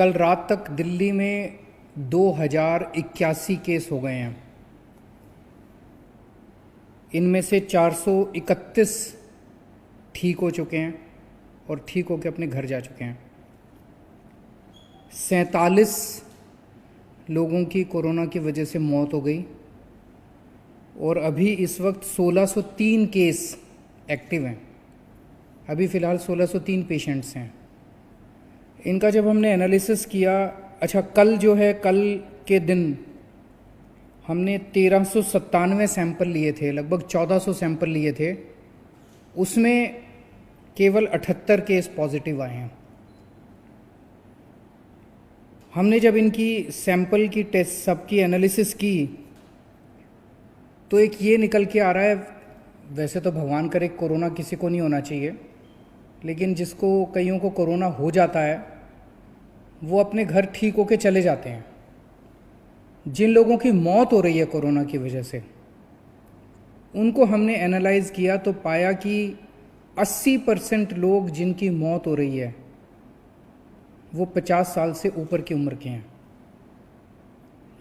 कल रात तक दिल्ली में 2081 केस हो गए हैं। इनमें से 431 ठीक हो चुके हैं और ठीक होकर अपने घर जा चुके हैं। 47 लोगों की कोरोना की वजह से मौत हो गई और अभी इस वक्त 1603 केस एक्टिव हैं। अभी फ़िलहाल 1603 पेशेंट्स हैं। इनका जब हमने एनालिसिस किया, अच्छा कल जो है, कल के दिन हमने 1397 सैंपल लिए थे, लगभग 1400 सैंपल लिए थे, उसमें केवल 78 केस पॉजिटिव आए हैं। हमने जब इनकी सैंपल की टेस्ट सबकी एनालिसिस की तो एक ये निकल के आ रहा है, वैसे तो भगवान करे कोरोना किसी को नहीं होना चाहिए, लेकिन जिसको कईयों को कोरोना हो जाता है वो अपने घर ठीक होके चले जाते हैं। जिन लोगों की मौत हो रही है कोरोना की वजह से, उनको हमने एनालाइज किया तो पाया कि 80% लोग जिनकी मौत हो रही है वो 50 साल से ऊपर की उम्र के हैं,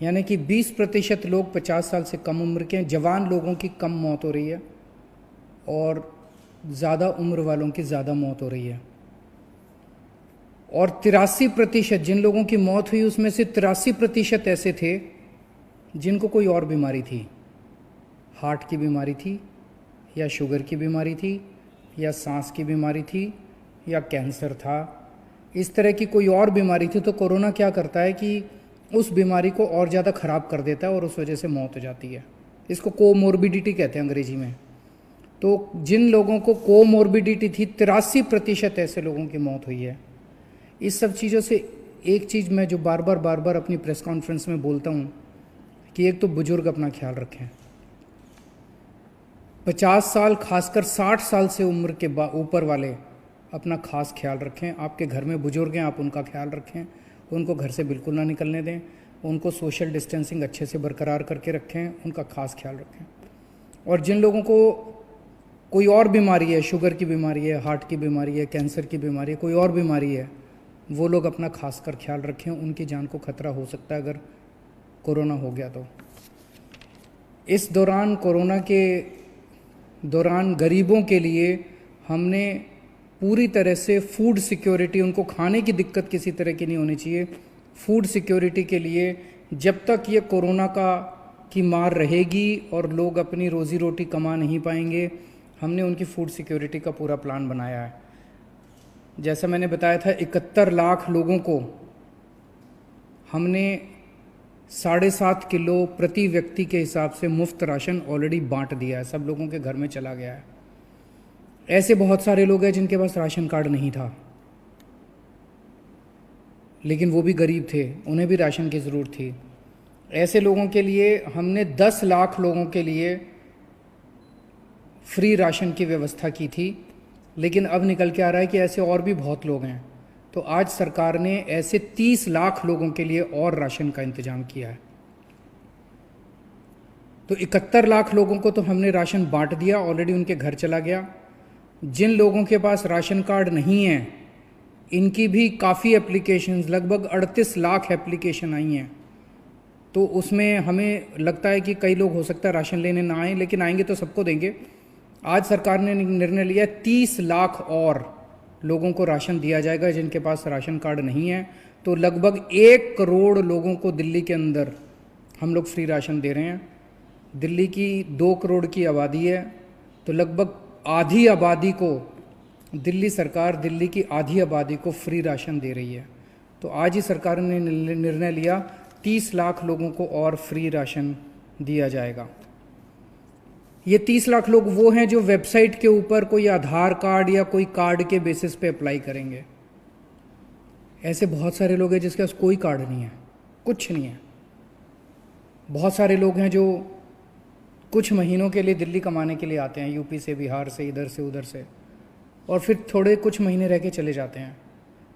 यानी कि 20% लोग 50 साल से कम उम्र के हैं। जवान लोगों की कम मौत हो रही है और ज़्यादा उम्र वालों की ज़्यादा मौत हो रही है। और 83% जिन लोगों की मौत हुई उसमें से 83% ऐसे थे जिनको कोई और बीमारी थी, हार्ट की बीमारी थी या शुगर की बीमारी थी या सांस की बीमारी थी या कैंसर था, इस तरह की कोई और बीमारी थी। तो कोरोना क्या करता है कि उस बीमारी को और ज़्यादा ख़राब कर देता है और उस वजह से मौत हो जाती है। इसको कोमोर्बिडिटी कहते हैं अंग्रेजी में। तो जिन लोगों को कोमोर्बिडिटी थी, 83% ऐसे लोगों की मौत हुई है। इस सब चीज़ों से एक चीज़ मैं जो बार बार अपनी प्रेस कॉन्फ्रेंस में बोलता हूँ कि एक तो बुजुर्ग अपना ख्याल रखें, 50 साल खासकर 60 साल से उम्र के ऊपर वाले अपना खास ख्याल रखें। आपके घर में बुजुर्ग हैं, आप उनका ख्याल रखें, उनको घर से बिल्कुल ना निकलने दें, उनको सोशल डिस्टेंसिंग अच्छे से बरकरार करके रखें, उनका खास ख्याल रखें। और जिन लोगों को कोई और बीमारी है, शुगर की बीमारी है, हार्ट की बीमारी है, कैंसर की बीमारी है, कोई और बीमारी है, वो लोग अपना खास कर ख्याल रखें। उनकी जान को खतरा हो सकता है अगर कोरोना हो गया तो। इस दौरान, कोरोना के दौरान गरीबों के लिए हमने पूरी तरह से फूड सिक्योरिटी, उनको खाने की दिक्कत किसी तरह की नहीं होनी चाहिए, फूड सिक्योरिटी के लिए जब तक ये कोरोना की मार रहेगी और लोग अपनी रोज़ी रोटी कमा नहीं पाएंगे, हमने उनकी फूड सिक्योरिटी का पूरा प्लान बनाया है। जैसा मैंने बताया था, 71 लाख लोगों को हमने 7.5 किलो प्रति व्यक्ति के हिसाब से मुफ्त राशन ऑलरेडी बांट दिया है, सब लोगों के घर में चला गया है। ऐसे बहुत सारे लोग हैं जिनके पास राशन कार्ड नहीं था, लेकिन वो भी गरीब थे, उन्हें भी राशन की ज़रूरत थी। ऐसे लोगों के लिए हमने 10 लाख लोगों के लिए फ्री राशन की व्यवस्था की थी, लेकिन अब निकल के आ रहा है कि ऐसे और भी बहुत लोग हैं। तो आज सरकार ने ऐसे 30 लाख लोगों के लिए और राशन का इंतजाम किया है। तो 71 लाख लोगों को तो हमने राशन बांट दिया, ऑलरेडी उनके घर चला गया। जिन लोगों के पास राशन कार्ड नहीं है, इनकी भी काफ़ी एप्लीकेशंस, लगभग 38 लाख एप्लीकेशन आई हैं। तो उसमें हमें लगता है कि कई लोग हो सकता है राशन लेने ना आए, लेकिन आएंगे तो सबको देंगे। आज सरकार ने निर्णय लिया 30 लाख और लोगों को राशन दिया जाएगा जिनके पास राशन कार्ड नहीं है। तो लगभग 1 करोड़ लोगों को दिल्ली के अंदर हम लोग फ्री राशन दे रहे हैं। दिल्ली की 2 करोड़ की आबादी है, तो लगभग आधी आबादी को दिल्ली सरकार, दिल्ली की आधी आबादी को फ्री राशन दे रही है। तो आज ही सरकार ने निर्णय लिया 30 लाख लोगों को और फ्री राशन दिया जाएगा। ये 30 लाख लोग वो हैं जो वेबसाइट के ऊपर कोई आधार कार्ड या कोई कार्ड के बेसिस पे अप्लाई करेंगे। ऐसे बहुत सारे लोग हैं जिसके पास कोई कार्ड नहीं है, कुछ नहीं है। बहुत सारे लोग हैं जो कुछ महीनों के लिए दिल्ली कमाने के लिए आते हैं, यूपी से, बिहार से, इधर से उधर से, और फिर थोड़े कुछ महीने रह के चले जाते हैं।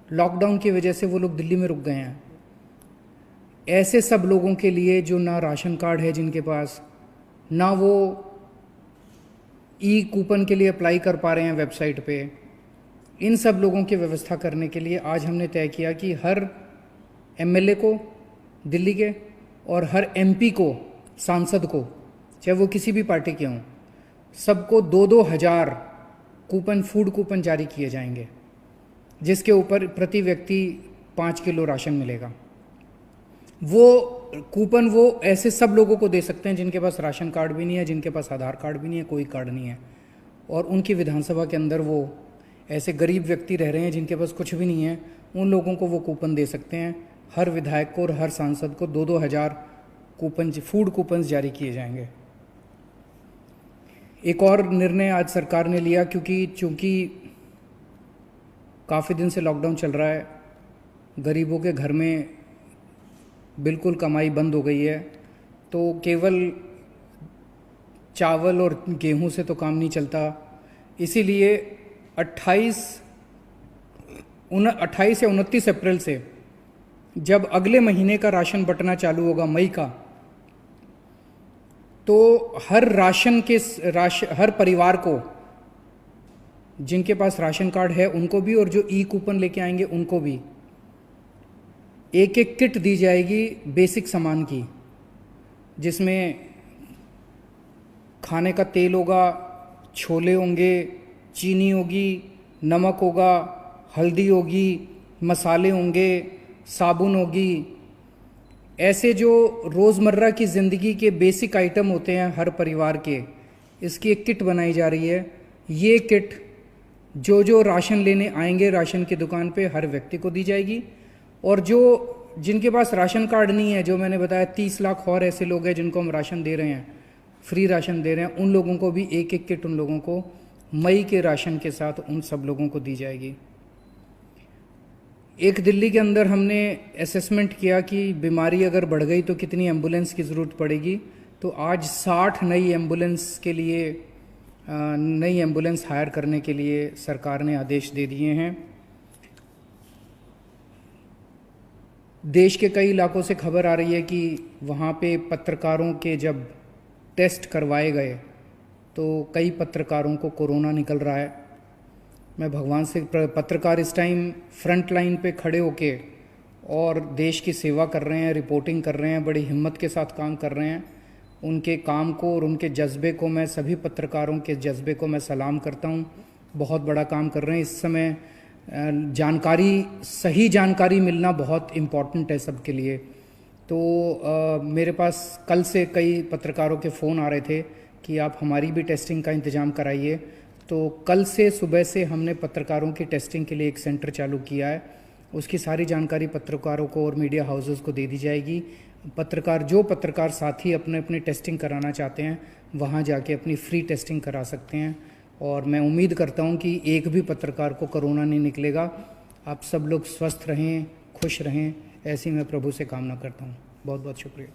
लॉकडाउन की वजह से वो लोग दिल्ली में रुक गए हैं। ऐसे सब लोगों के लिए जो ना राशन कार्ड है जिनके पास, ना वो ई कूपन के लिए अप्लाई कर पा रहे हैं वेबसाइट पे, इन सब लोगों की व्यवस्था करने के लिए आज हमने तय किया कि हर एमएलए को दिल्ली के और हर एमपी को, सांसद को, चाहे वो किसी भी पार्टी के हों, सबको 2-2 हज़ार कूपन, फूड कूपन जारी किए जाएंगे, जिसके ऊपर प्रति व्यक्ति 5 किलो राशन मिलेगा। वो कूपन वो ऐसे सब लोगों को दे सकते हैं जिनके पास राशन कार्ड भी नहीं है, जिनके पास आधार कार्ड भी नहीं है, कोई कार्ड नहीं है, और उनकी विधानसभा के अंदर वो ऐसे गरीब व्यक्ति रह रहे हैं जिनके पास कुछ भी नहीं है, उन लोगों को वो कूपन दे सकते हैं। हर विधायक को और हर सांसद को 2-2 हज़ार कूपन, फूड कूपन्स जारी किए जाएंगे। एक और निर्णय आज सरकार ने लिया, चूँकि काफ़ी दिन से लॉकडाउन चल रहा है, गरीबों के घर में बिल्कुल कमाई बंद हो गई है, तो केवल चावल और गेहूं से तो काम नहीं चलता। इसीलिए 28 या 29 अप्रैल से जब अगले महीने का राशन बंटना चालू होगा, मई का, तो हर परिवार को, जिनके पास राशन कार्ड है उनको भी और जो ई कूपन लेके आएंगे उनको भी एक एक किट दी जाएगी बेसिक सामान की, जिसमें खाने का तेल होगा, छोले होंगे, चीनी होगी, नमक होगा, हल्दी होगी, मसाले होंगे, साबुन होगी। ऐसे जो रोज़मर्रा की ज़िंदगी के बेसिक आइटम होते हैं हर परिवार के, इसकी एक किट बनाई जा रही है। ये किट जो राशन लेने आएंगे राशन की दुकान पे, हर व्यक्ति को दी जाएगी। और जिनके पास राशन कार्ड नहीं है, जो मैंने बताया 30 लाख और ऐसे लोग हैं जिनको हम राशन दे रहे हैं, फ्री राशन दे रहे हैं, उन लोगों को भी एक एक किट उन लोगों को मई के राशन के साथ उन सब लोगों को दी जाएगी। एक दिल्ली के अंदर हमने असेसमेंट किया कि बीमारी अगर बढ़ गई तो कितनी एम्बुलेंस की ज़रूरत पड़ेगी, तो आज 60 नई एम्बुलेंस हायर करने के लिए सरकार ने आदेश दे दिए हैं। देश के कई इलाकों से खबर आ रही है कि वहाँ पे पत्रकारों के जब टेस्ट करवाए गए तो कई पत्रकारों को कोरोना निकल रहा है। मैं भगवान से, पत्रकार इस टाइम फ्रंट लाइन पे खड़े होके और देश की सेवा कर रहे हैं, रिपोर्टिंग कर रहे हैं, बड़ी हिम्मत के साथ काम कर रहे हैं। उनके काम को और उनके जज्बे को, मैं सभी पत्रकारों के जज्बे को मैं सलाम करता हूँ। बहुत बड़ा काम कर रहे हैं। इस समय सही जानकारी मिलना बहुत इम्पॉर्टेंट है सबके लिए। तो मेरे पास कल से कई पत्रकारों के फ़ोन आ रहे थे कि आप हमारी भी टेस्टिंग का इंतज़ाम कराइए। तो कल से सुबह से हमने पत्रकारों की टेस्टिंग के लिए एक सेंटर चालू किया है। उसकी सारी जानकारी पत्रकारों को और मीडिया हाउसेस को दे दी जाएगी। जो पत्रकार साथी अपने टेस्टिंग कराना चाहते हैं, वहाँ जाके अपनी फ्री टेस्टिंग करा सकते हैं। और मैं उम्मीद करता हूँ कि एक भी पत्रकार को कोरोना नहीं निकलेगा। आप सब लोग स्वस्थ रहें, खुश रहें, ऐसी मैं प्रभु से कामना करता हूँ। बहुत बहुत शुक्रिया।